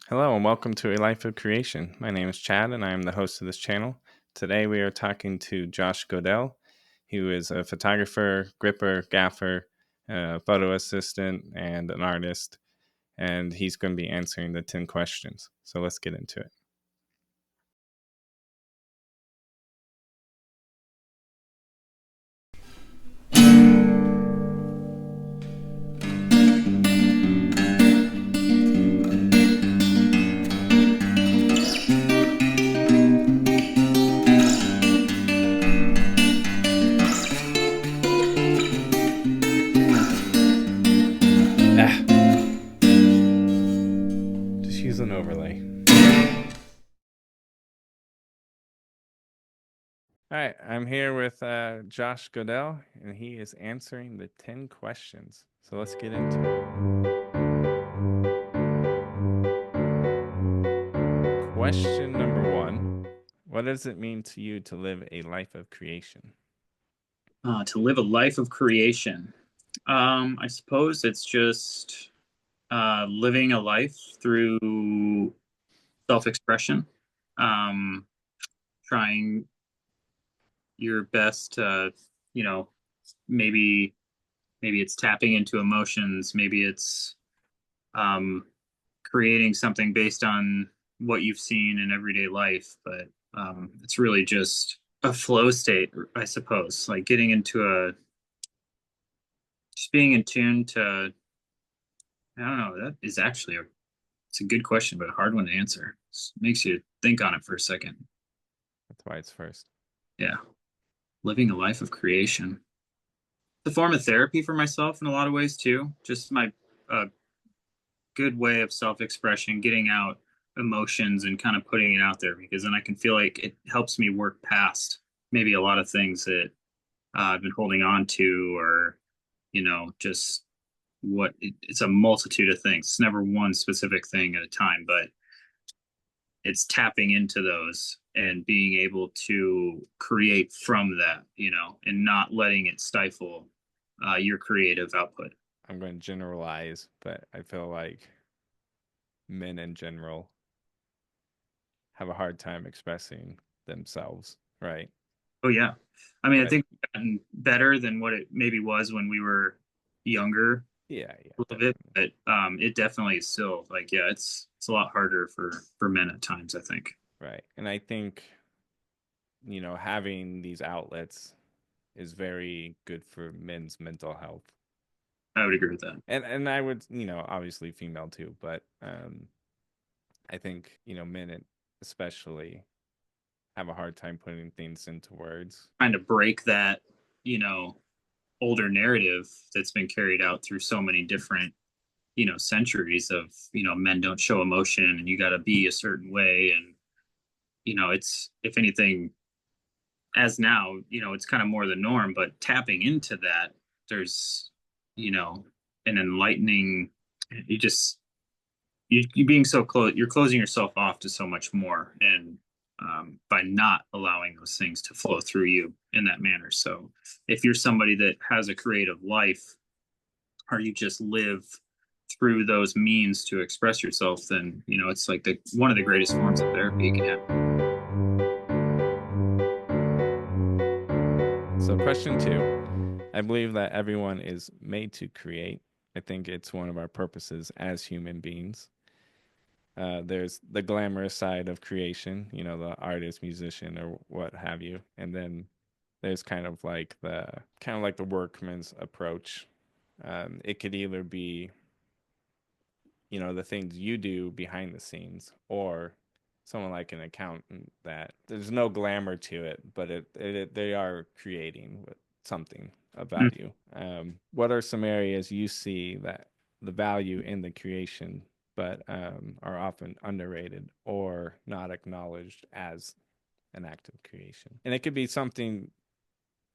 Hello and welcome to A Life of Creation. My name is Chad and I am the host of this channel. Today we are talking to Josh Goodell, who is a photographer, gripper, gaffer, photo assistant, and an artist. And he's going to be answering the 10 questions. So let's get into it. Just use an overlay. All right, I'm here with Josh Goodell, and he is answering the 10 questions. So let's get into it. Question number 1. What does it mean to you to live a life of creation? To live a life of creation. I suppose it's just living a life through self-expression, um, trying your best to, you know, maybe maybe it's tapping into emotions, maybe it's um, creating something based on what you've seen in everyday life, but it's really just a flow state, I suppose, like getting into just being in tune to. I don't know. That is actually it's a good question, but a hard one to answer. It makes you think on it for a second. That's why it's first. Yeah. Living a life of creation. It's a form of therapy for myself in a lot of ways too. Just my good way of self-expression, getting out emotions and kind of putting it out there because then I can feel like it helps me work past maybe a lot of things that I've been holding on to or, just it's a multitude of things. It's never one specific thing at a time, but it's tapping into those and being able to create from that, and not letting it stifle your creative output. I'm going to generalize, but I feel like men in general have a hard time expressing themselves, right? Oh yeah. I mean, I But think we've gotten better than what it maybe was when we were younger yeah, a little bit, definitely. but it definitely is still like, yeah, it's a lot harder for men at times, I think. Right. And I think, having these outlets is very good for men's mental health. I would agree with that. And I would, obviously female too, but I think, men especially have a hard time putting things into words. Trying to break that, you know, older narrative that's been carried out through so many different centuries of men don't show emotion and you got to be a certain way, and it's, if anything, as now, it's kind of more the norm, but tapping into that, there's you know an enlightening, you just you being so close, you're closing yourself off to so much more, and by not allowing those things to flow through you in that manner. So if you're somebody that has a creative life or you just live through those means to express yourself, then it's like the one of the greatest forms of therapy you can have. So, question 2. I believe that everyone is made to create. I think it's one of our purposes as human beings. There's the glamorous side of creation, the artist, musician, or what have you, and then there's kind of like the workman's approach. It could either be, the things you do behind the scenes, or someone like an accountant that there's no glamour to it, but they are creating something of Mm. value. What are some areas you see that the value in the creation, but are often underrated or not acknowledged as an act of creation? And it could be something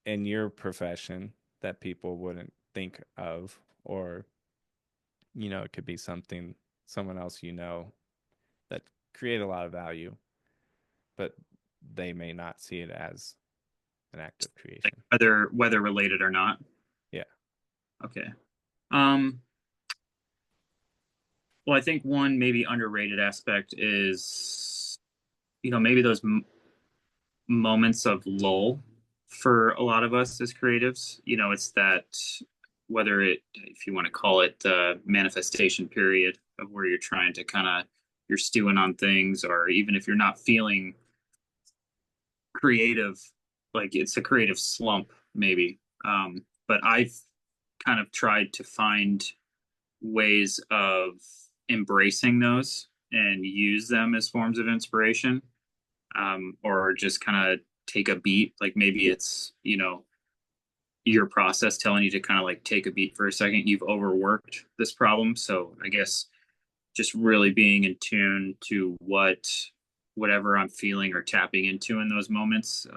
in your profession that people wouldn't think of, or it could be something someone else that create a lot of value, but they may not see it as an act of Like creation. whether related or not. Yeah. Okay. Um Well, I think one maybe underrated aspect is, maybe those moments of lull for a lot of us as creatives. It's that, whether if you want to call it the manifestation period of where you're trying to you're stewing on things, or even if you're not feeling creative, like it's a creative slump, maybe. But I've kind of tried to find ways of embracing those and use them as forms of inspiration, or just kind of take a beat. Like maybe it's, your process telling you to kind of like take a beat for a second. You've overworked this problem. So I guess just really being in tune to whatever I'm feeling or tapping into in those moments,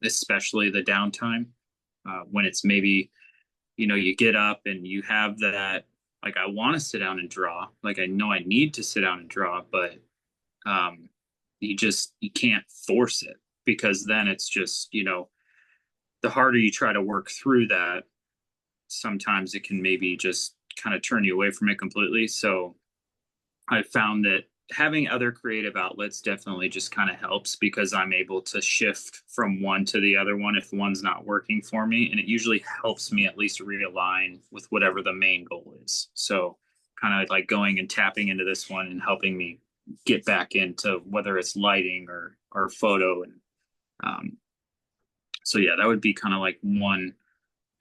especially the downtime, when it's maybe, you get up and you have that, like, I want to sit down and draw. Like, I know I need to sit down and draw, but you can't force it, because then it's just, the harder you try to work through that, sometimes it can maybe just kind of turn you away from it completely. So I found that having other creative outlets definitely just kind of helps, because I'm able to shift from one to the other one if one's not working for me. And it usually helps me at least realign with whatever the main goal is. So kind of like going and tapping into this one and helping me get back into whether it's lighting or photo. And um, so yeah, that would be kind of like one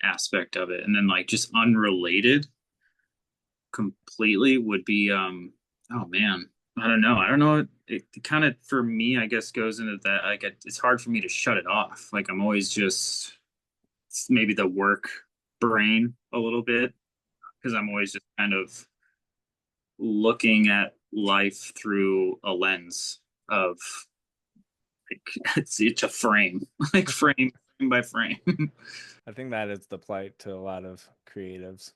aspect of it. And then like just unrelated completely would be oh man, I don't know, it kind of, for me, I guess, goes into that, like it's hard for me to shut it off. Like I'm always just, maybe the work brain a little bit, because I'm always just kind of looking at life through a lens of, like, it's a frame, like frame by frame. I think that is the plight to a lot of creatives.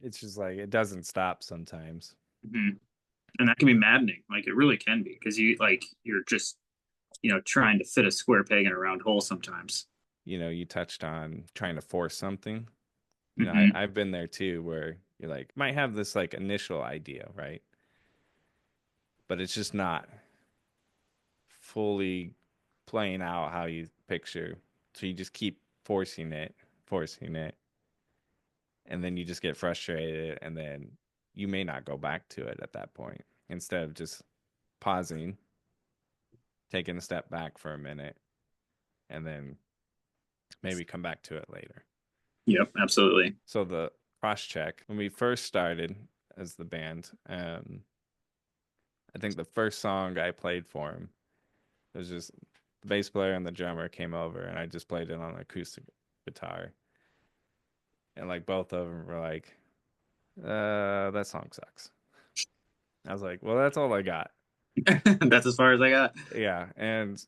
It's just like it doesn't stop sometimes. Mhm. And that can be maddening. Like it really can be, because you're just, trying to fit a square peg in a round hole sometimes. You touched on trying to force something. Hmm. I've been there too, where you're like, might have this like initial idea, right? But it's just not fully playing out how you picture. So you just keep forcing it, and then you just get frustrated, and then you may not go back to it at that point. Instead of just pausing, taking a step back for a minute, and then maybe come back to it later. Yep, absolutely. So the cross check, when we first started as the band, I think the first song I played for him was just the bass player and the drummer came over, and I just played it on acoustic guitar, and like both of them were like, that song sucks." I was like, "Well, that's all I got." That's as far as I got. Yeah, and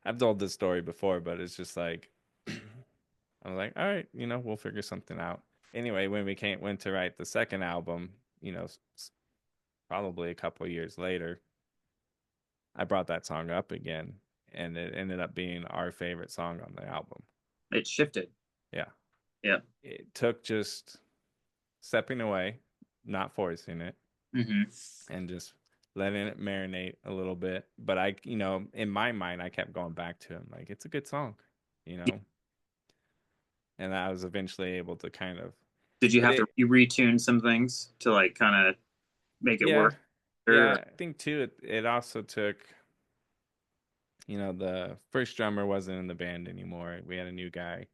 I've told this story before, but it's just like I was like, "All right, we'll figure something out." Anyway, when we went to write the second album, probably a couple of years later, I brought that song up again, and it ended up being our favorite song on the album. It shifted. Yeah, Yep. it took just stepping away, not forcing it, Hmm. and just letting it marinate a little bit. But in my mind, I kept going back to him like it's a good song, you know. And I was eventually able to kind of, Did you but have to it, retune some things to like kind of make it yeah, work? yeah. Or I think too, it also took, the first drummer wasn't in the band anymore. We had a new guy.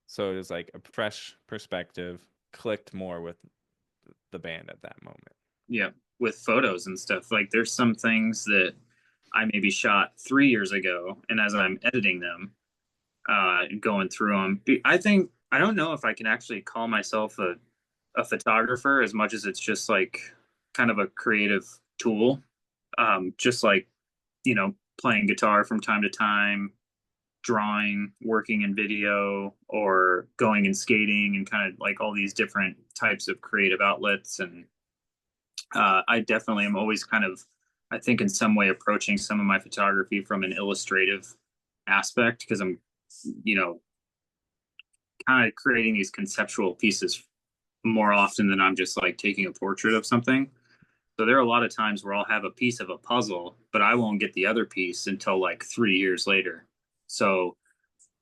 So it was like a fresh perspective, clicked more with the band at that moment. yeah, with photos and stuff. Like there's some things that I maybe shot 3 years ago, and as I'm editing them, going through them, I don't know if I can actually call myself a photographer as much as it's just like kind of a creative tool. Just like, playing guitar from time to time, drawing, working in video, or going and skating, and kind of like all these different types of creative outlets. And I definitely am always kind of, I think, in some way approaching some of my photography from an illustrative aspect, because I'm, you know, kind of creating these conceptual pieces more often than I'm just like taking a portrait of something. So there are a lot of times where I'll have a piece of a puzzle, but I won't get the other piece until like 3 years later. So,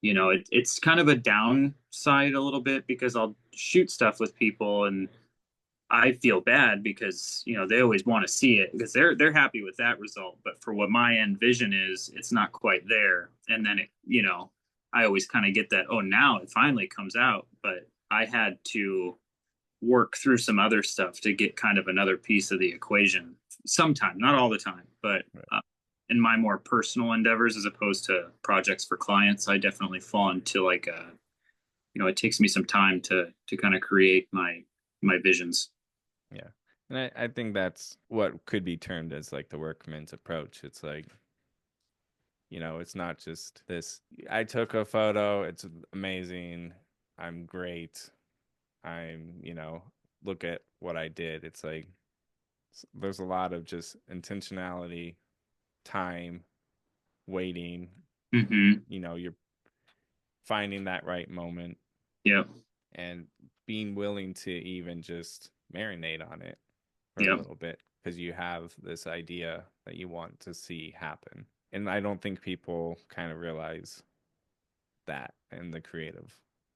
it's kind of a downside a little bit because I'll shoot stuff with people and I feel bad because, they always want to see it because they're happy with that result. But for what my end vision is, it's not quite there. And then I always kind of get that, oh, now it finally comes out. But I had to work through some other stuff to get kind of another piece of the equation sometime, not all the time, but Right. in my more personal endeavors as opposed to projects for clients, I definitely fall into like it takes me some time to kind of create my visions. Yeah. And I think that's what could be termed as like the workman's approach. It's like, it's not just this, I took a photo, it's amazing, I'm great, look at what I did. It's like, there's a lot of just intentionality, time, waiting, Mm-hmm. you're finding that right moment Yep. and being willing to even just marinate on it for a Yep. little bit because you have this idea that you want to see happen. And I don't think people kind of realize that in the creative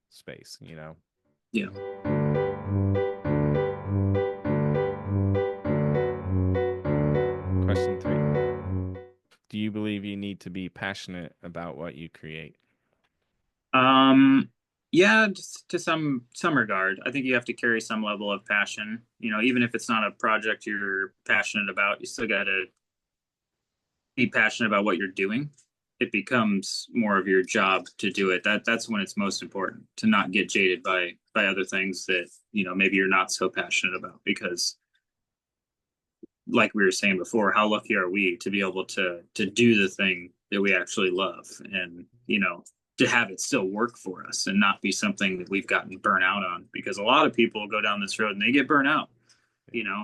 space. Yeah. Question 3. Do you believe you need to be passionate about what you create? Um, yeah, just to some regard. I think you have to carry some level of passion. Even if it's not a project you're passionate about, you still got to be passionate about what you're doing. It becomes more of your job to do it. That's when it's most important to not get jaded by other things that, maybe you're not so passionate about because like we were saying before, how lucky are we to be able to do the thing that we actually love and, to have it still work for us and not be something that we've gotten burnt out on because a lot of people go down this road and they get burnt out, you know,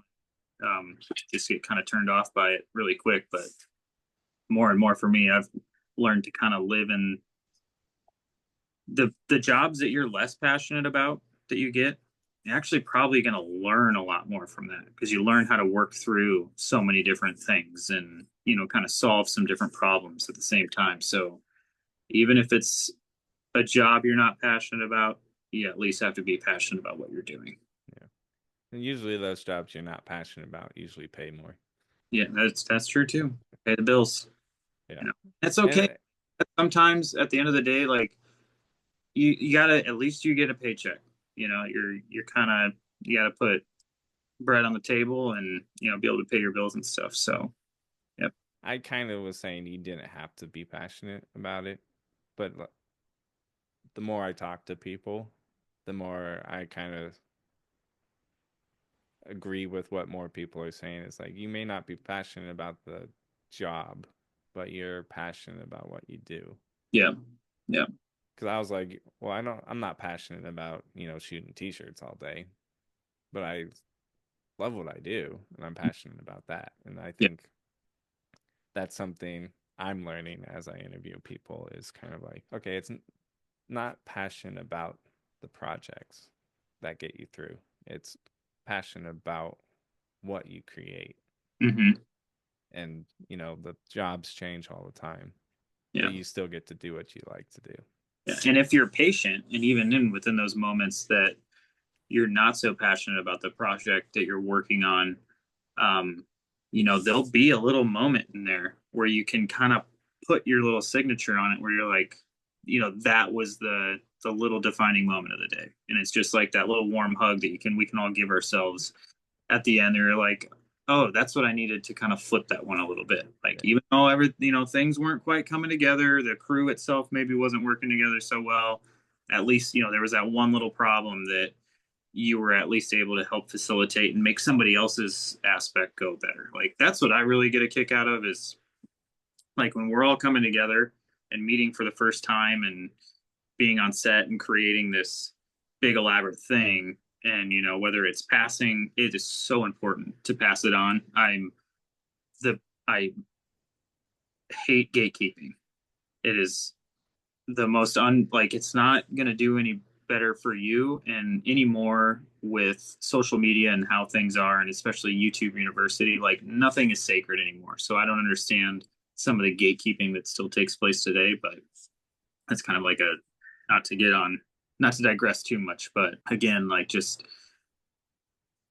just get kind of turned off by it really quick. But more and more for me, I've learned to kind of live in the jobs that you're less passionate about that you get. You're actually probably going to learn a lot more from that because you learn how to work through so many different things and kind of solve some different problems at the same time. So even if it's a job you're not passionate about, you at least have to be passionate about what you're doing. Yeah. And usually those jobs you're not passionate about usually pay more. Yeah, that's true too. Pay the bills. Yeah. You know, it's okay. And Sometimes at the end of the day, like you gotta at least you get a paycheck. You're kind of you gotta put bread on the table and be able to pay your bills and stuff. So yep. I kind of was saying you didn't have to be passionate about it, but the more I talk to people, the more I kind of agree with what more people are saying. It's like you may not be passionate about the job, but you're passionate about what you do. Yeah. Yeah. Because I was like, well, I'm not passionate about shooting t-shirts all day, but I love what I do, and I'm passionate about that. And I Yeah. think that's something I'm learning as I interview people is kind of like, okay, it's not passion about the projects that get you through. It's passion about what you create. Hmm. And, the jobs change all the time, Yeah. but you still get to do what you like to do. Yeah. And if you're patient and even within those moments that you're not so passionate about the project that you're working on, um, there'll be a little moment in there where you can kind of put your little signature on it where you're like, that was the little defining moment of the day. And it's just like that little warm hug that we can all give ourselves at the end. They're like, oh, that's what I needed to kind of flip that one a little bit. Like Yeah. even though things weren't quite coming together, the crew itself maybe wasn't working together so well. At least, there was that one little problem that you were at least able to help facilitate and make somebody else's aspect go better. Like that's what I really get a kick out of is like when we're all coming together and meeting for the first time and being on set and creating this big elaborate thing. And whether it's passing, it is so important to pass it on. The I hate gatekeeping. It is the most like it's not gonna do any better for you. And anymore with social media and how things are, and especially YouTube University, like nothing is sacred anymore. So I don't understand some of the gatekeeping that still takes place today, but that's kind of like a, not to get on, not to digress too much, but again, like just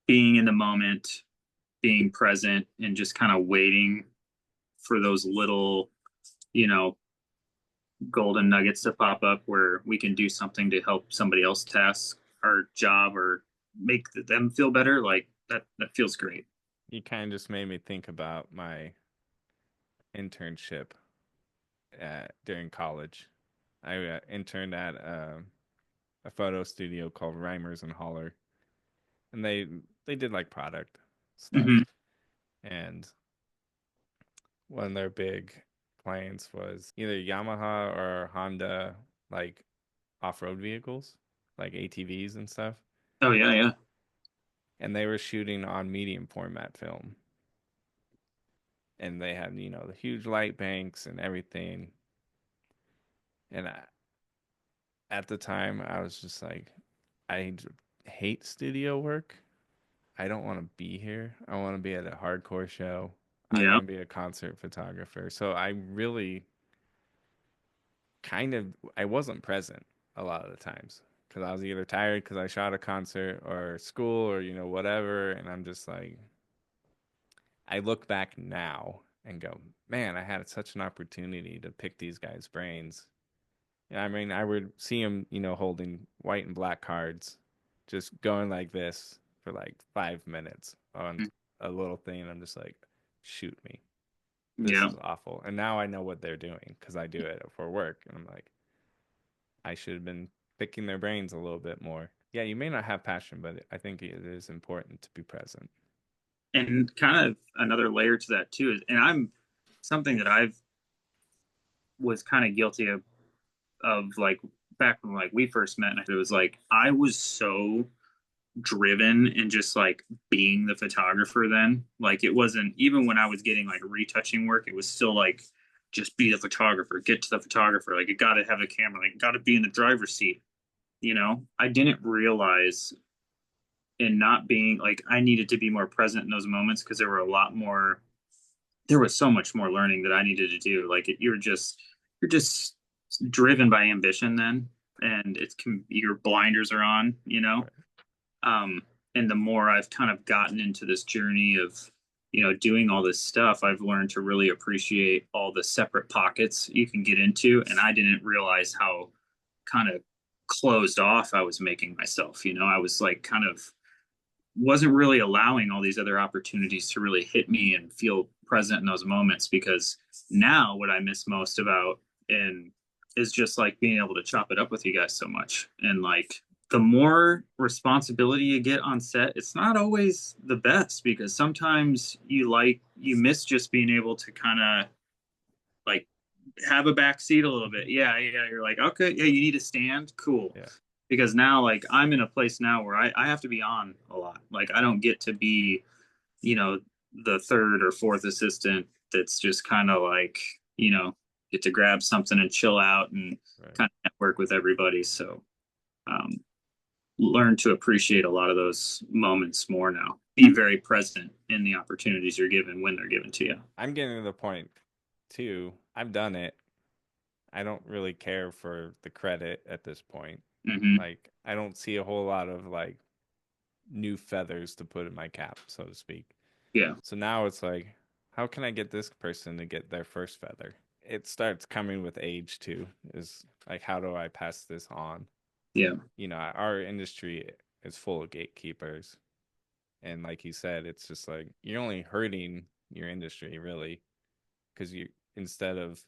being in the moment, being present, and just kind of waiting for those little, you know, golden nuggets to pop up where we can do something to help somebody else task our job or make them feel better. Like that feels great. You kind of just made me think about my internship during college. I interned at a photo studio called Reimers and Holler, and they did like product stuff. Mm-hmm. And one of their big clients was either Yamaha or Honda, like off-road vehicles, like ATVs and stuff. Oh yeah, yeah, And they were shooting on medium format film, and they had the huge light banks and everything. And at the time, I was just like, I hate studio work. I don't want to be here. I want to be at a hardcore show. I yeah. want to be a concert photographer. So I really I wasn't present a lot of the times because I was either tired because I shot a concert or school or whatever, and I'm just like, I look back now and go, man, I had such an opportunity to pick these guys' brains. Yeah, I mean, I would see them, holding white and black cards, just going like this for like 5 minutes on a little thing. And I'm just like, shoot me. This Yeah. is awful. And now I know what they're doing because I do it for work. And I'm like, I should have been picking their brains a little bit more. Yeah, you may not have passion, but I think it is important to be present. And kind of another layer to that too is, and I'm something that I've was kind of guilty of like back when like we first met, and it was like I was so driven and just like being the photographer then. Like it wasn't even when I was getting like retouching work, it was still like just be the photographer, get to the photographer. Like you got to have the camera, like got to be in the driver's seat. You know, I didn't realize in not being like I needed to be more present in those moments because there were a lot more. There was so much more learning that I needed to do. Like you're just driven by ambition then, and it's your blinders are on. You know, Right. um, and the more I've kind of gotten into this journey of, doing all this stuff, I've learned to really appreciate all the separate pockets you can get into. And I didn't realize how kind of closed off I was making myself. I was like kind of wasn't really allowing all these other opportunities to really hit me and feel present in those moments because now what I miss most about and is just like being able to chop it up with you guys so much and like the more responsibility you get on set, it's not always the best because sometimes you miss just being able to kind of like have a back seat a little bit. Yeah, yeah. You're like, okay, yeah, you need to stand. Cool. Yeah. Because now like I'm in a place now where I have to be on a lot. Like I don't get to be, you know, the third or fourth assistant that's just kind of like, get to grab something and chill out and Right. kind of network with everybody. So um, learn to appreciate a lot of those moments more now. Be very present in the opportunities you're given when they're given to you. I'm getting to the point too. I've done it. I don't really care for the credit at this point. Hmm. Like, I don't see a whole lot of like new feathers to put in my cap, so to speak. Yeah. So now it's like, how can I get this person to get their first feather? It starts coming with age too. Is like, how do I pass this on? Yeah. Our industry is full of gatekeepers. And like you said, it's just like you're only hurting your industry really because instead of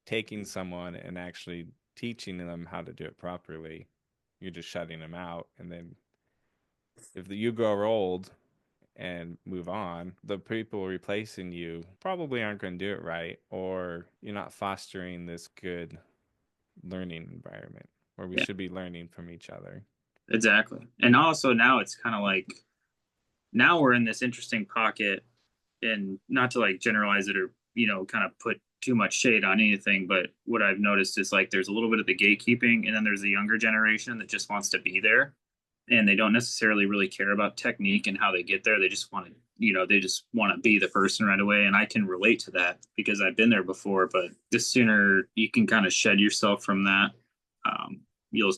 taking someone and actually teaching them how to do it properly, you're just shutting them out. And then if you grow old and move on, the people replacing you probably aren't going to do it right, or you're not fostering this good learning environment where we Yeah. should be learning from each other. Exactly. And also now it's kind of like now we're in this interesting pocket and not to like generalize it or kind of put too much shade on anything, but what I've noticed is like there's a little bit of the gatekeeping, and then there's the younger generation that just wants to be there, and they don't necessarily really care about technique and how they get there. They just want to, they just want to be the person right away. And I can relate to that because I've been there before. But the sooner you can kind of shed yourself from that, um, you'll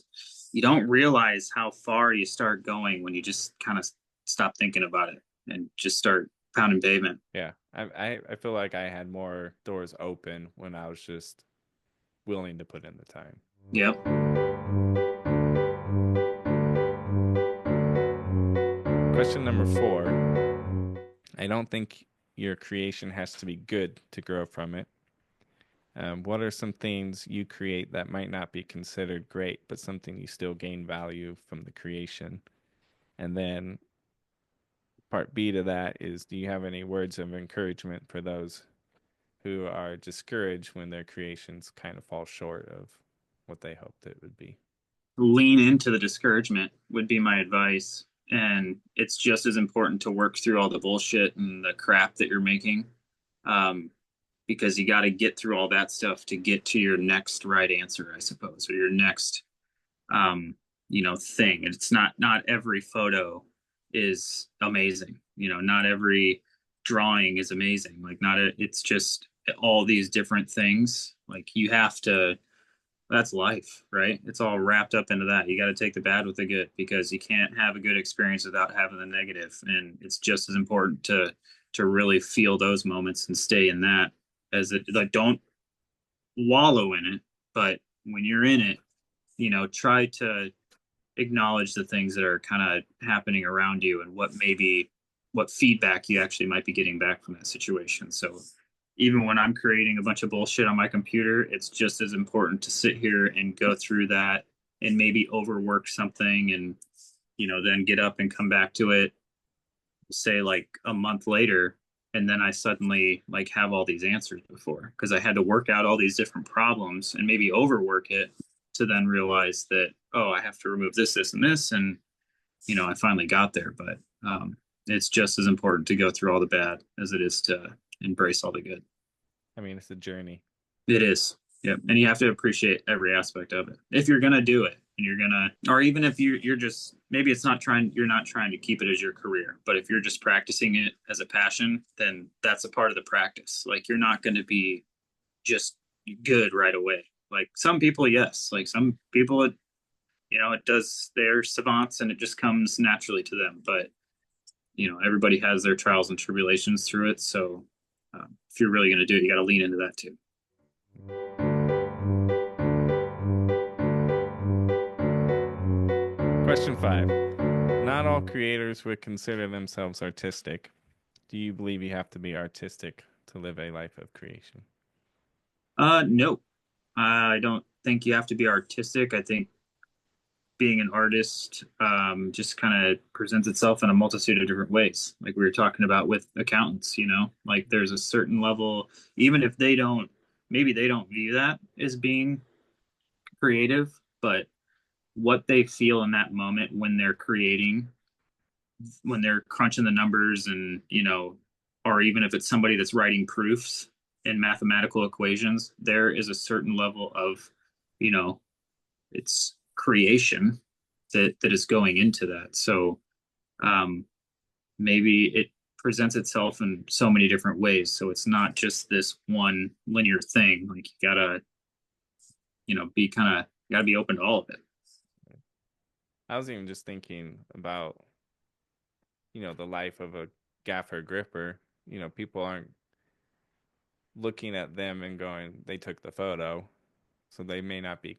you don't realize how far you start going when you just kind of stop thinking about it and just start pounding pavement. Yeah, I feel like I had more doors open when I was just willing to put in the time. Yep. Question number 4. I don't think your creation has to be good to grow from it. What are some things you create that might not be considered great, but something you still gain value from the creation? And then part B to that is, do you have any words of encouragement for those who are discouraged when their creations kind of fall short of what they hoped it would be? Lean into the discouragement would be my advice. And it's just as important to work through all the bullshit and the crap that you're making. Um, because you got to get through all that stuff to get to your next right answer, I suppose, or your next, um, thing. And it's not every photo is amazing. Not every drawing is amazing. Like it's just all these different things. Like you have to, that's life, right? It's all wrapped up into that. You got to take the bad with the good because you can't have a good experience without having the negative. And it's just as important to really feel those moments and stay in that as it like don't wallow in it, but when you're in it, try to acknowledge the things that are kind of happening around you and what feedback you actually might be getting back from that situation. So even when I'm creating a bunch of bullshit on my computer, it's just as important to sit here and go through that and maybe overwork something and, then get up and come back to it, say like a month later. And then I suddenly like have all these answers before because I had to work out all these different problems and maybe overwork it to then realize that, oh, I have to remove this, and this. And, I finally got there. But it's just as important to go through all the bad as it is to embrace all the good. I mean, it's a journey. It is. Yep. And you have to appreciate every aspect of it. If you're gonna do it and you're gonna or even if you're just maybe you're not trying to keep it as your career, but if you're just practicing it as a passion, then that's a part of the practice. Like you're not gonna be just good right away. Like some people, yes. Like some people it does they're savants and it just comes naturally to them. But everybody has their trials and tribulations through it. So if you're really gonna do it, you gotta lean into that too. Question 5. Not all creators would consider themselves artistic. Do you believe you have to be artistic to live a life of creation? No, I don't think you have to be artistic. I think being an artist just kind of presents itself in a multitude of different ways. Like we were talking about with accountants, like there's a certain level, even if maybe they don't view that as being creative, but what they feel in that moment when they're creating, when they're crunching the numbers and, or even if it's somebody that's writing proofs in mathematical equations, there is a certain level of, you know, it's creation that is going into that. So um, maybe it presents itself in so many different ways. So it's not just this one linear thing. Like you gotta, be kind of gotta be open to all of it. I was even just thinking about, the life of a gaffer gripper. People aren't looking at them and going, they took the photo. So they may not be,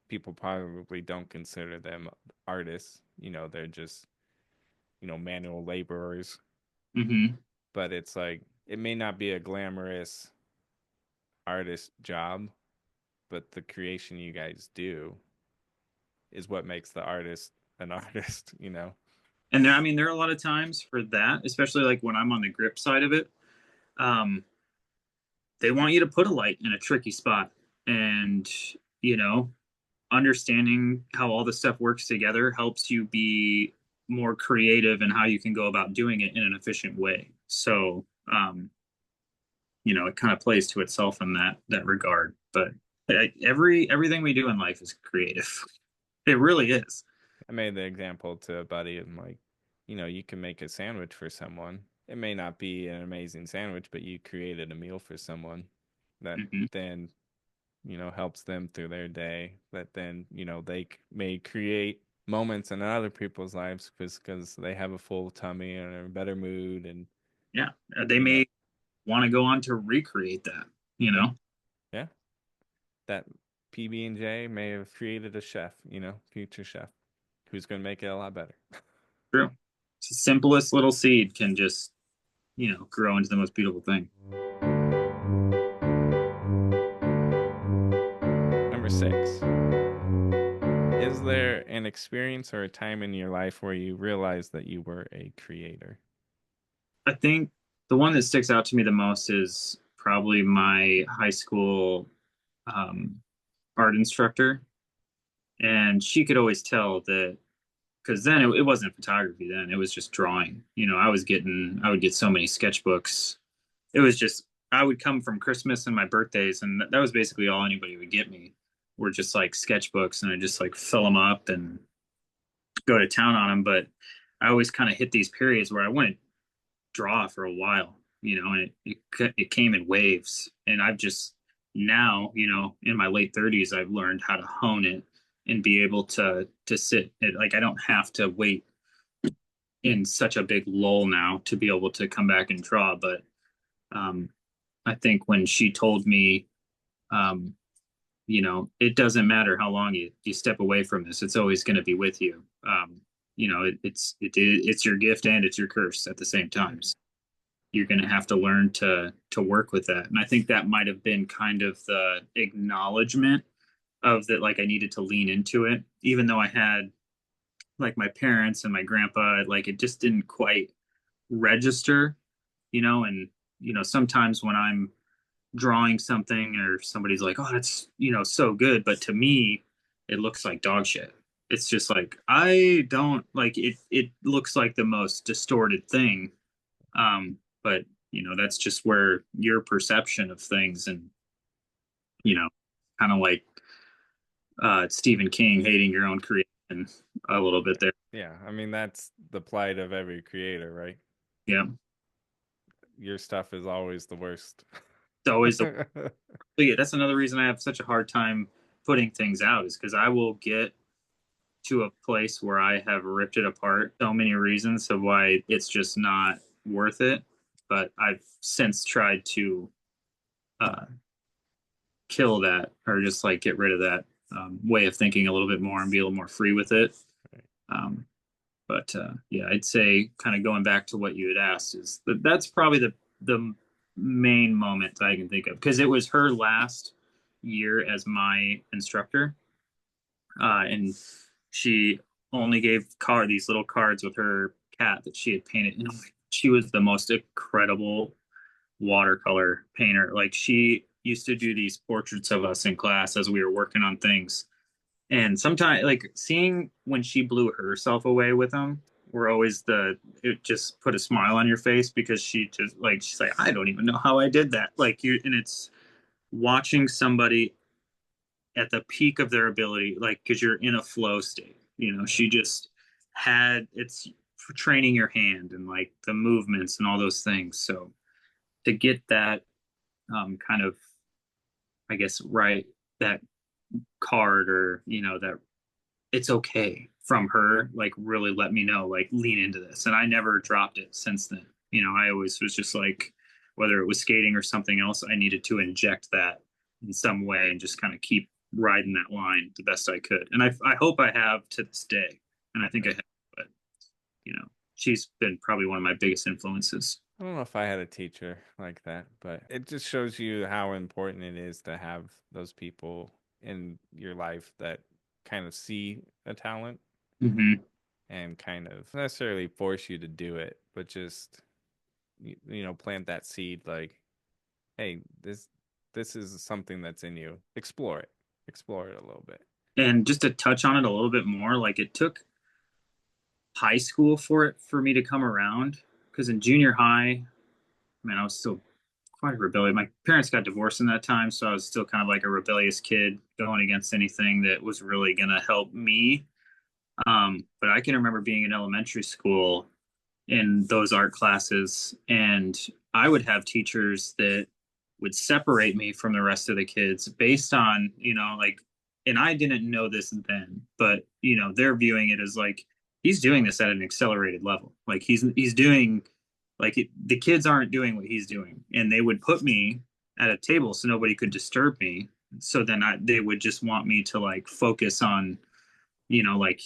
people probably don't consider them artists. They're just, manual laborers. Mm-hmm. But it's like, it may not be a glamorous artist job, but the creation you guys do is what makes the artist an artist. And there are a lot of times for that, especially like when I'm on the grip side of it. Um, they want you to put a light in a tricky spot, and you know, understanding how all this stuff works together helps you be more creative in how you can go about doing it in an efficient way. So, it kind of plays to itself in that regard. But everything we do in life is creative. It really is. I made the example to a buddy and like, you can make a sandwich for someone. It may not be an amazing sandwich, but you created a meal for someone that Hmm. then, helps them through their day. That then, they may create moments in other people's lives because they have a full tummy and are in a better mood and, Yeah, they you know, may want to go on to recreate that. You yeah, know, yeah. That PB&J may have created a chef, future chef who's going to make it a lot better. true. It's the simplest little seed can just grow into the most beautiful thing. Number 6. Is there an experience or a time in your life where you realized that you were a creator? I think the one that sticks out to me the most is probably my high school um, art instructor, and she could always tell that because then it wasn't photography, then it was just drawing. I would get so many sketchbooks. It was just I would come from Christmas and my birthdays, and that was basically all anybody would get me were just like sketchbooks, and I just like fill them up and go to town on them. But I always kind of hit these periods where I wouldn't draw for a while, and it came in waves. And I've just now, in my late 30s, I've learned how to hone it and be able to sit it. Like I don't have to wait in such a big lull now to be able to come back and draw. But um, I think when she told me, um, it doesn't matter how long you step away from this, it's always going to be with you. It's your gift and it's your curse at the same time. So you're going to have to learn to work with that. And I think that might have been kind of the acknowledgement of that, like I needed to lean into it, even though I had like my parents and my grandpa, like it just didn't quite register, and sometimes when I'm drawing something or somebody's like, oh, that's, so good. But to me, it looks like dog shit. It's just like, I don't like it. It looks like the most distorted thing. But, that's just where your perception of things and, you know, kind of like Stephen King hating your own creation a little bit there. Yeah, I mean that's the plight of every creator, right? Yeah. Your stuff is always the worst. It's always the, but yeah, that's another reason I have such a hard time putting things out is because I will get to a place where I have ripped it apart. So many reasons of why it's just not worth it. But I've since tried to uh, kill that or just like get rid of that way of thinking a little bit more and be a little more free with it. Um, but yeah, I'd say kind of going back to what you had asked is that's probably the main moment I can think of because it was her last year as my instructor, and she only gave these little cards with her cat that she had painted. And she was the most incredible watercolor painter. Like she used to do these portraits of us in class as we were working on things. And sometimes, like seeing when she blew herself away with them, were always it just put a smile on your face because she just like she's like I don't even know how I did that. Like you, and it's watching somebody at the peak of their ability, like because you're in a flow state. She just had it's training your hand and like the movements and all those things. So to get that kind of, I guess, right, that card or that it's okay from her, like really let me know, like lean into this. And I never dropped it since then. I always was just like, whether it was skating or something else, I needed to inject that in some way and just kind of keep riding that line the best I could. And I hope I have to this day. And I think I have, but she's been probably one of my biggest influences. I don't know if I had a teacher like that, but it just shows you how important it is to have those people in your life that kind of see a talent Hmm. and kind of necessarily force you to do it, but just plant that seed like, hey, this is something that's in you. Explore it. Explore it a little bit. And just to touch on it a little bit more, like it took high school for me to come around because in junior high, man, I was still quite a rebellious. My parents got divorced in that time, so I was still kind of like a rebellious kid going against anything that was really going to help me. But I can remember being in elementary school in those art classes, and I would have teachers that would separate me from the rest of the kids based on, like, and I didn't know this then, but they're viewing it as like he's doing this at an accelerated level. Like he's doing like the kids aren't doing what he's doing, and they would put me at a table so nobody could disturb me. So then they would just want me to like focus on, like,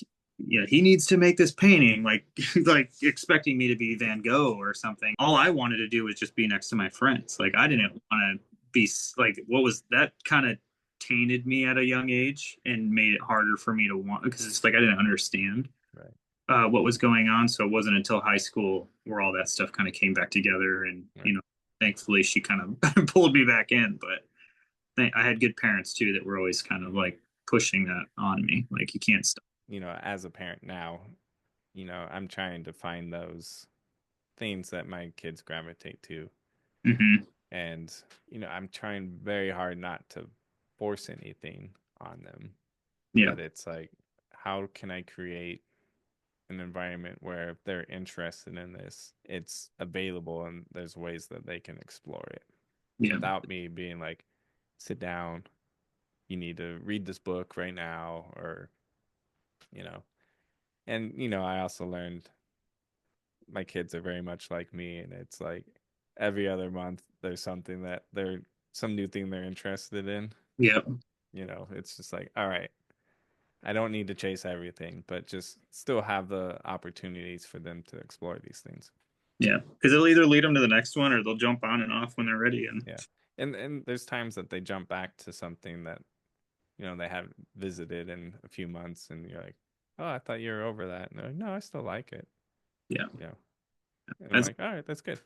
he needs to make this painting, like like expecting me to be Van Gogh or something. All I wanted to do was just be next to my friends. Like I didn't want to be like, what was that kind of tainted me at a young age and made it harder for me to want, because it's like I didn't understand Right. what was going on. So it wasn't until high school where all that stuff kind of came back together, and Right. thankfully she kind of pulled me back in. But I had good parents too that were always kind of like pushing that on me, like you can't stop. As a parent now, I'm trying to find those things that my kids gravitate to. Hmm. And, I'm trying very hard not to force anything on them. Yeah. But it's like, how can I create an environment where if they're interested in this, it's available and there's ways that they can explore it Yeah. without me being like, sit down, you need to read this book right now, or, you know. And, I also learned my kids are very much like me, and it's like every other month there's something that they're some new thing they're interested in. Yeah. It's just like, all right, I don't need to chase everything, but just still have the opportunities for them to explore these things. Yeah, because it'll either lead them to the next one or they'll jump on and off when they're ready. And Yeah. And there's times that they jump back to something that, they haven't visited in a few months, and you're like, oh, I thought you were over that. And they're like, no, I still like it. yeah, You know. And I'm that's like, all right, that's good.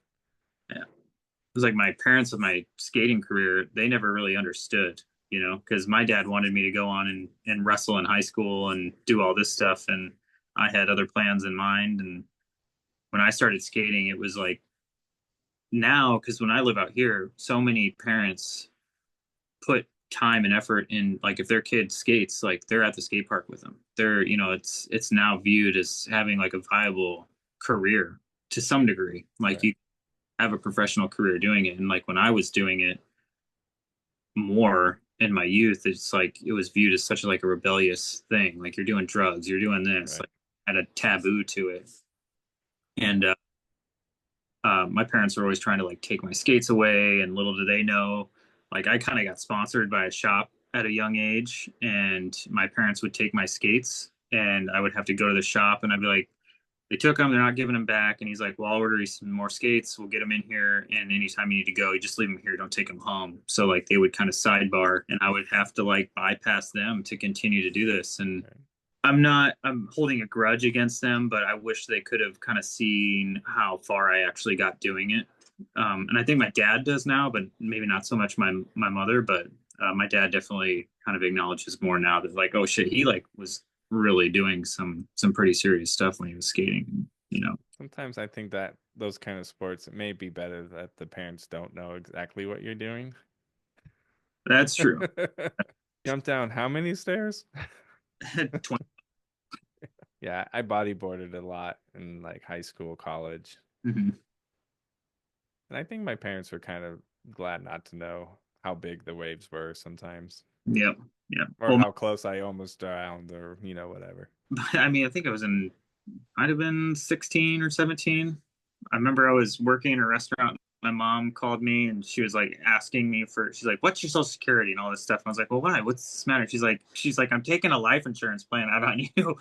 yeah. It was like my parents with my skating career, they never really understood, because my dad wanted me to go on and wrestle in high school and do all this stuff, and I had other plans in mind. And when I started skating, it was like now, because when I live out here, so many parents put time and effort in, like if their kid skates, like they're at the skate park with them, they're it's now viewed as having like a viable career to some degree, like Right. you have a professional career doing it. And like when I was doing it more in my youth, it's like it was viewed as such like a rebellious thing, like you're doing drugs, you're doing this, Right. like had a taboo to it. And my parents were always trying to like take my skates away, and little do they know, like I kind of got sponsored by a shop at a young age, and my parents would take my skates, and I would have to go to the shop, and I'd be like, they took them, they're not giving them back. And he's like, well, I'll order you some more skates, we'll get them in here, and anytime you need to go, you just leave them here, don't take them home. So like they would kind of sidebar, and I would have to like bypass them to continue to do this. And Right. I'm holding a grudge against them, but I wish they could have kind of seen how far I actually got doing it. And I think my dad does now, but maybe not so much my mother. But my dad definitely kind of acknowledges more now that like, oh shit, he like was really doing some pretty serious stuff when he was skating. Sometimes I think that those kind of sports, it may be better that the parents don't know exactly what you're doing. That's true. Jump down how many stairs? 20. Yeah, I bodyboarded a lot in like high school, college. Mhm. And I think my parents were kind of glad not to know how big the waves were sometimes, Yep. Yep. or Well, how close I almost drowned, or, whatever. I mean, I think I was might have been 16 or 17. I remember I was working in a restaurant. My mom called me and she was like asking me she's like, what's your social security and all this stuff. And I was like, well, why? What's this matter? She's like, I'm taking a life insurance plan out on you.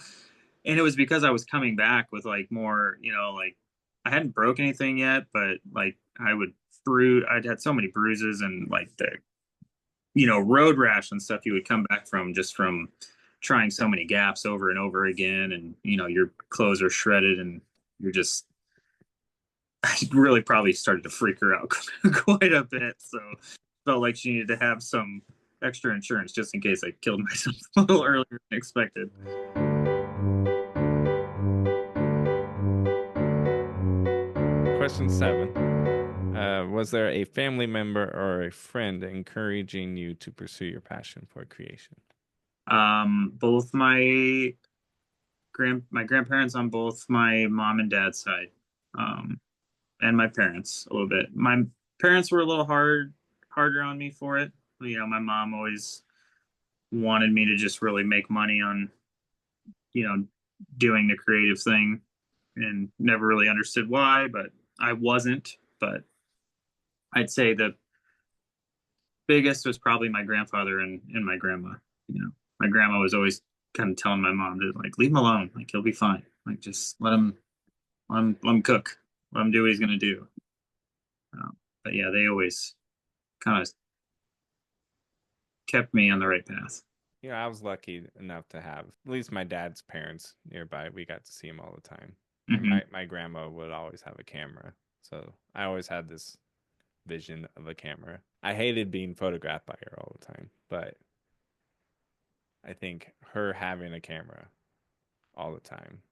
And it was because I was coming back with like more, like I hadn't broke anything yet, but like I'd had so many bruises and like the, road rash and stuff you would come back from just from trying so many gaps over and over again. And, your clothes are shredded and you're just, I really probably started to freak her out quite a bit. So felt like she needed to have some extra insurance just in case I killed myself a little earlier than expected. Question 7. Was there a family member or a friend encouraging you to pursue your passion for creation? Both my grandparents on both my mom and dad's side, um, and my parents a little bit. My parents were a little harder on me for it. You know, my mom always wanted me to just really make money on, you know, doing the creative thing, and never really understood why, but I wasn't. But I'd say the biggest was probably my grandfather and my grandma. You know, my grandma was always kind of telling my mom to like leave him alone, like he'll be fine, like just let him cook, let him do what he's gonna do. But yeah, they always kind of kept me on the right path. I was lucky enough to have at least my dad's parents nearby. We got to see him all the time. And Hmm. my grandma would always have a camera. So I always had this vision of a camera. I hated being photographed by her all the time, but I think her having a camera all the time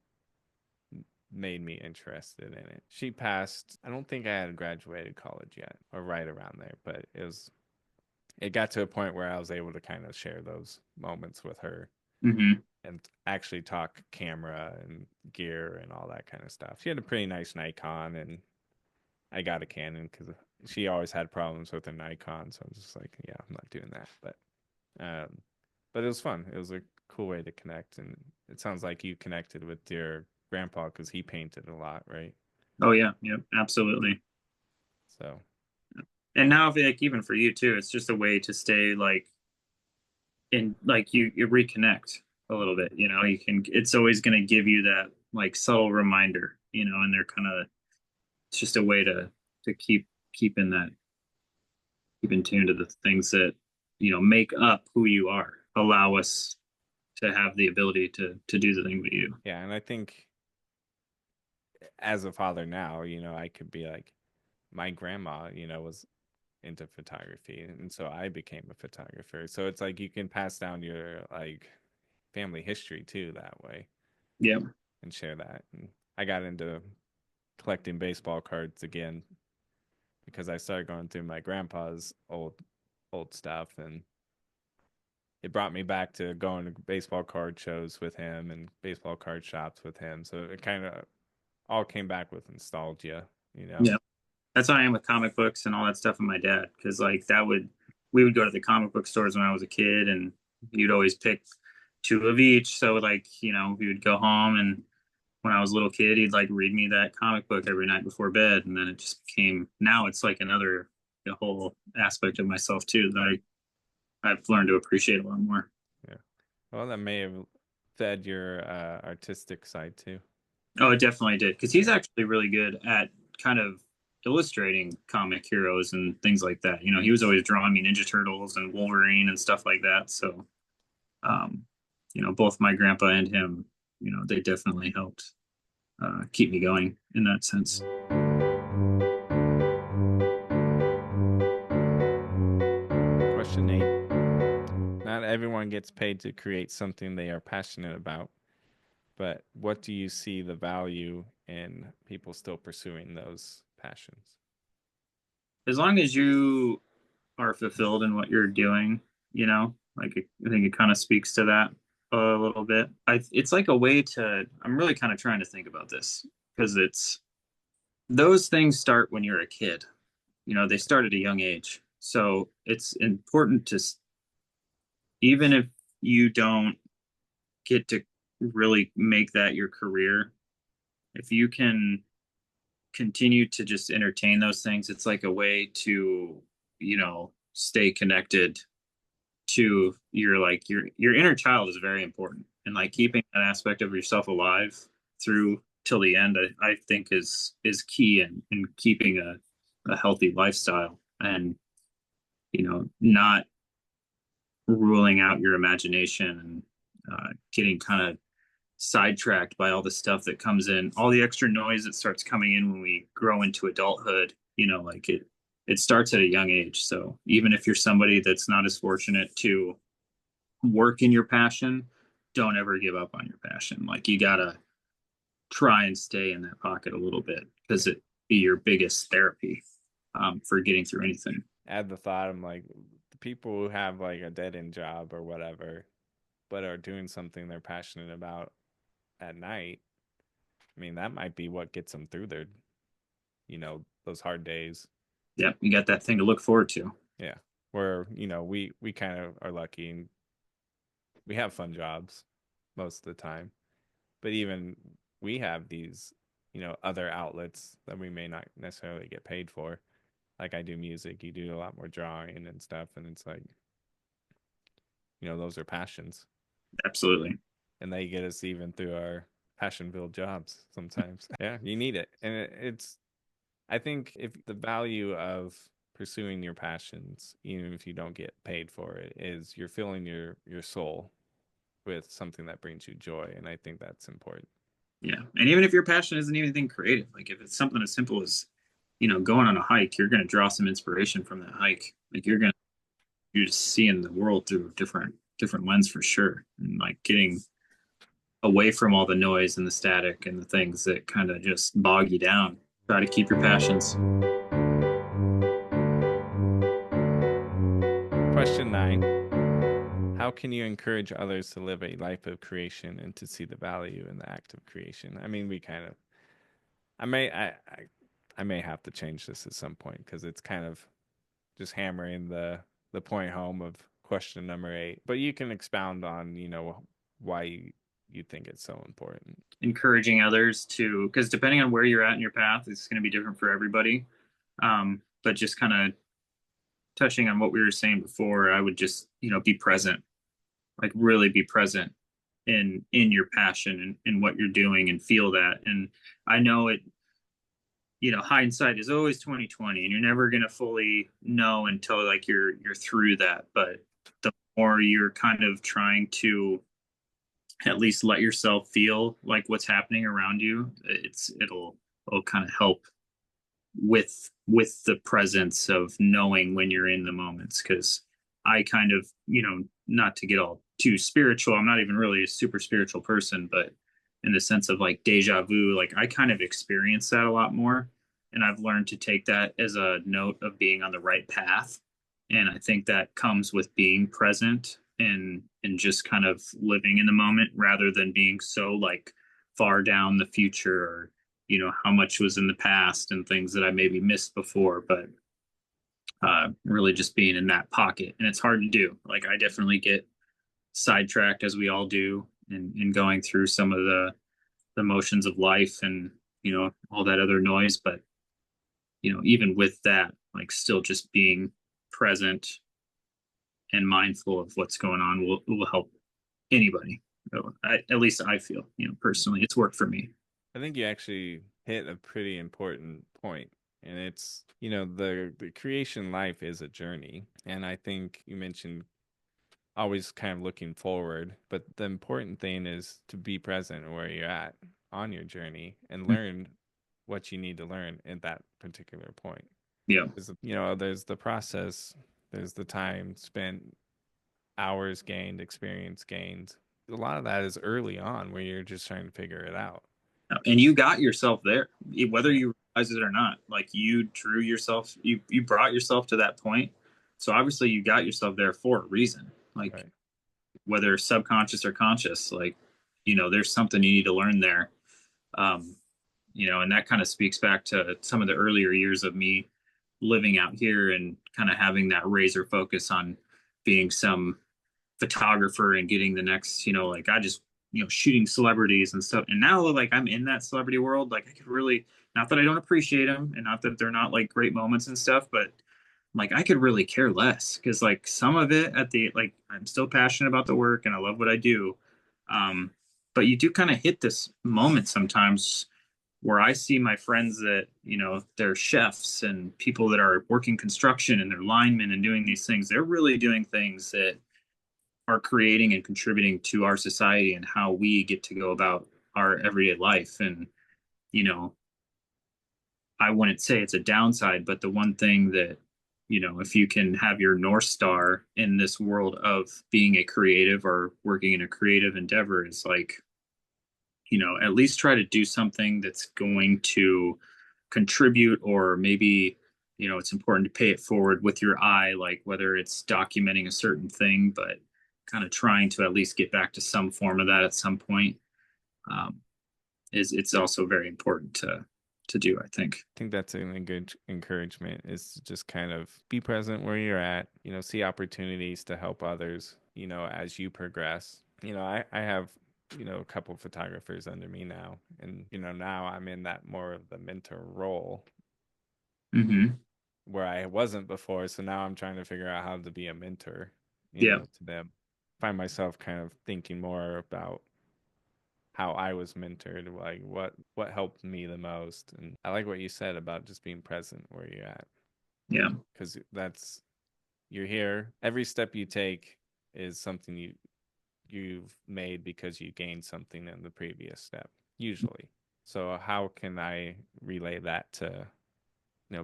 made me interested in it. She passed, I don't think I had graduated college yet, or right around there, but it got to a point where I was able to kind of share those moments with her Hmm. and actually talk camera and gear and all that kind of stuff. She had a pretty nice Nikon, and I got a Canon because she always had problems with her Nikon. So I'm just like, yeah, I'm not doing that. Um, but it was fun. It was a cool way to connect, and it sounds like you connected with your grandpa because he painted a lot, right? Oh yeah, yep, absolutely. So And now, like even for you too, it's just a way to stay like in, like you reconnect a little bit. You know, you can. It's always going to give you that like subtle reminder. You know, and they're kind of. It's just a way to keep in that keep in tune to the things that make up who you are. Allow us to have the ability to do the thing we do. yeah, and I think as a father now, I could be like, my grandma, was into photography, and so I became a photographer. So it's like you can pass down your like family history too that way Yeah. and share that. And I got into collecting baseball cards again because I started going through my grandpa's old stuff, and it brought me back to going to baseball card shows with him and baseball card shops with him. So it kind of all came back with nostalgia. Yeah. That's how I am with comic books and all that stuff with my dad. Because like that would we would go to the comic book stores when I was a kid, and you'd always pick two of each. So like we would go home, and when I was a little kid, he'd like read me that comic book every night before bed, and then it just became now it's like another the whole aspect of myself too that I've learned to appreciate a lot more. Yeah. Well, that may have fed your artistic side too. Oh, it definitely did because he's Yeah. actually really good at kind of illustrating comic heroes and things like that. You know, he was always drawing me Ninja Turtles and Wolverine and stuff like that. So, um, both my grandpa and him, they definitely helped keep me going in that sense. Question 8. Not everyone gets paid to create something they are passionate about, but what do you see the value in people still pursuing those passions? As long as you are fulfilled in what you're doing, like I think it kind of speaks to that a little bit. It's like a way to. I'm really kind of trying to think about this because it's those things start when you're a kid. They start at a young age, so it's important to, even if you don't get to really make that your career, if you can continue to just entertain those things, it's like a way to stay connected to your inner child is very important, and like keeping that aspect of yourself alive through till the end, I think is key in keeping a healthy lifestyle, and not ruling out your imagination and getting kind of sidetracked by all the stuff that comes in, all the extra noise that starts coming in when we grow into adulthood. Like it starts at a young age. So even if you're somebody that's not as fortunate to work in your passion, don't ever give up on your passion. Like you gotta try and stay in that pocket a little bit because it be your biggest therapy. for getting through anything. Add the thought, I'm like, the people who have like a dead end job or whatever, but are doing something they're passionate about at night. I mean, that might be what gets them through their, those hard days. Yeah, you got that thing to look forward to. Yeah. Where, we kind of are lucky and we have fun jobs most of the time. But even we have these, other outlets that we may not necessarily get paid for. Like I do music, you do a lot more drawing and stuff. And it's like, those are passions. Absolutely. And they get us even through our passion filled jobs sometimes. Yeah, you need it. And it's, I think if the value of pursuing your passions, even if you don't get paid for it, is you're filling your soul with something that brings you joy. And I think that's important. Yeah. And even if your passion isn't anything creative, like if it's something as simple as, going on a hike, you're going to draw some inspiration from that hike. Like you're just seeing the world through different lens for sure. And like getting away from all the noise and the static and the things that kind of just bog you down. Try to keep your passions. Question 9. How can you encourage others to live a life of creation and to see the value in the act of creation? I mean, we kind of, I may, I may have to change this at some point because it's kind of just hammering the point home of question number 8. But you can expound on, why you think it's so important. Encouraging others to, because depending on where you're at in your path, it's going to be different for everybody. But just kind of touching on what we were saying before, I would just, be present, like really be present in your passion and in what you're doing and feel that. And I know it, hindsight is always 2020 and you're never going to fully know until like you're through that. But the more you're kind of trying to at least let yourself feel like what's happening around you, it'll kind of help with the presence of knowing when you're in the moments. Because I kind of, not to get all too spiritual, I'm not even really a super spiritual person, but in the sense of like deja vu, like I kind of experience that a lot more, and I've learned to take that as a note of being on the right path. And I think that comes with being present and just kind of living in the moment rather than being so like far down the future, or how much was in the past and things that I maybe missed before. But really just being in that pocket. And it's hard to do. Like I definitely get sidetracked, as we all do, in going through some of the motions of life and all that other noise. But even with that, like still just being present and mindful of what's going on will help anybody. At least I feel, personally, it's worked for me. I think you actually hit a pretty important point, and it's the creation life is a journey, and I think you mentioned always kind of looking forward, but the important thing is to be present where you're at on your journey and learn what you need to learn at that particular point. Yeah. There's the process, there's the time spent, hours gained, experience gained. A lot of that is early on where you're just trying to figure it out. And you got yourself there, whether Yeah. you realize it or not. Like you drew yourself, you brought yourself to that point. So obviously you got yourself there for a reason. Like Right. whether subconscious or conscious, like there's something you need to learn there. Um, and that kind of speaks back to some of the earlier years of me living out here and kind of having that razor focus on being some photographer and getting the next, like I just, shooting celebrities and stuff. And now like I'm in that celebrity world, like I could really, not that I don't appreciate them and not that they're not like great moments and stuff, but like I could really care less because like some of it at the like I'm still passionate about the work and I love what I do. Um, but you do kind of hit this moment sometimes where I see my friends that, they're chefs and people that are working construction and they're linemen and doing these things. They're really doing things that are creating and contributing to our society and how we get to go about our everyday life. And, you know, I wouldn't say it's a downside, but the one thing that, if you can have your North Star in this world of being a creative or working in a creative endeavor is like, at least try to do something that's going to contribute or maybe, it's important to pay it forward with your eye, like whether it's documenting a certain thing, but kind of trying to at least get back to some form of that at some point. Um, is it's also very important to do, I think. I think that's a good encouragement is to just kind of be present where you're at, see opportunities to help others, as you progress. I have, a couple of photographers under me now. And, now I'm in that more of the mentor role Hmm. where I wasn't before. So now I'm trying to figure out how to be a mentor, Yeah, to them. Find myself kind of thinking more about how I was mentored, like what helped me the most. And I like what you said about just being present where you're at, yeah, because that's you're here. Every step you take is something you've made because you gained something in the previous step, usually. So how can I relay that to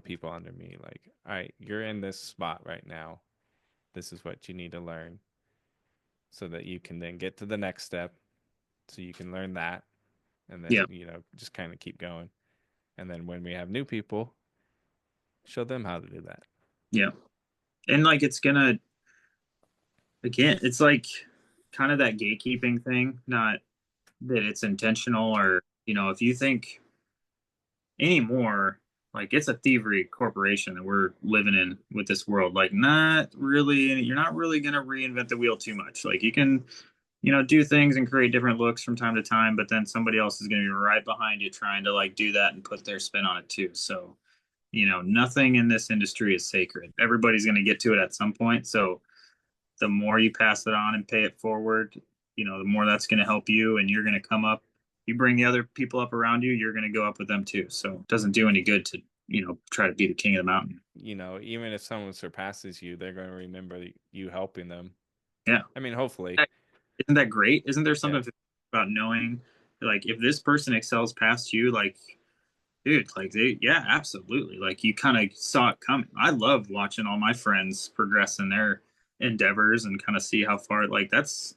people under me? Like, all right, you're in this spot right now. This is what you need to learn so that you can then get to the next step. So you can learn that, and then yeah, just kind of keep going. And then when we have new people, show them how to do that. yeah. And like it's gonna again, it's like kind of that gatekeeping thing, not that it's intentional or if you think anymore, like it's a thievery corporation that we're living in with this world. Like, not really, you're not really going to reinvent the wheel too much. Like, you can, do things and create different looks from time to time, but then somebody else is going to be right behind you trying to like do that and put their spin on it too. So, nothing in this industry is sacred. Everybody's going to get to it at some point. So, the more you pass it on and pay it forward, the more that's going to help you and you're going to come up. You bring the other people up around you, you're going to go up with them too. So it doesn't do any good to, try to be the king of the mountain. Even if someone surpasses you, they're going to remember you helping them. Yeah. I mean, hopefully. Isn't that great? Isn't there Yeah. something about knowing like if this person excels past you, like, dude, like yeah, absolutely. Like you kind of saw it coming. I love watching all my friends progress in their endeavors and kind of see how far, like, that's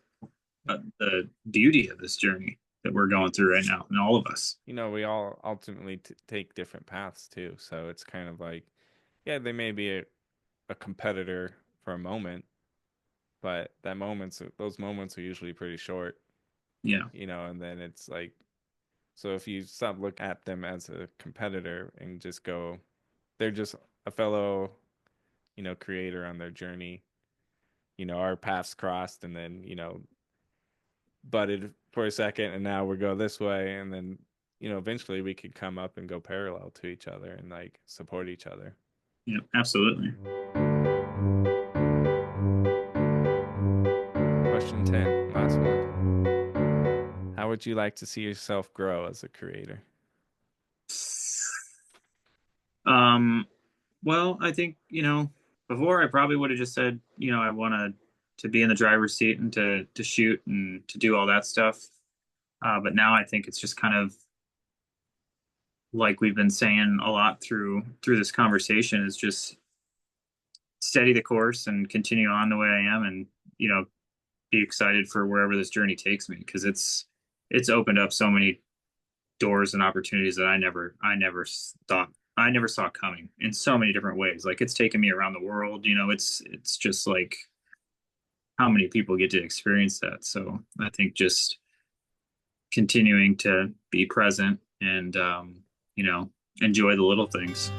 the beauty of this journey that we're going through right now, and all of us. We all ultimately take different paths too. So it's kind of like, yeah, they may be a competitor for a moment, but those moments are usually pretty short, Yeah, and then it's like, so if you stop look at them as a competitor and just go, they're just a fellow, creator on their journey. Our paths crossed and then, butted for a second and now we go this way. And then, eventually we could come up and go parallel to each other and like support each other. yeah, absolutely. Question 10, last one. How would you like to see yourself grow as a creator? Um, well, I think, before I probably would have just said, I want to be in the driver's seat and to shoot and to do all that stuff. But now I think it's just kind of like we've been saying a lot through this conversation, is just steady the course and continue on the way I am, and be excited for wherever this journey takes me, because it's opened up so many doors and opportunities that thought I never saw coming in so many different ways. Like, it's taken me around the world. It's just like how many people get to experience that. So I think just continuing to be present and enjoy the little things.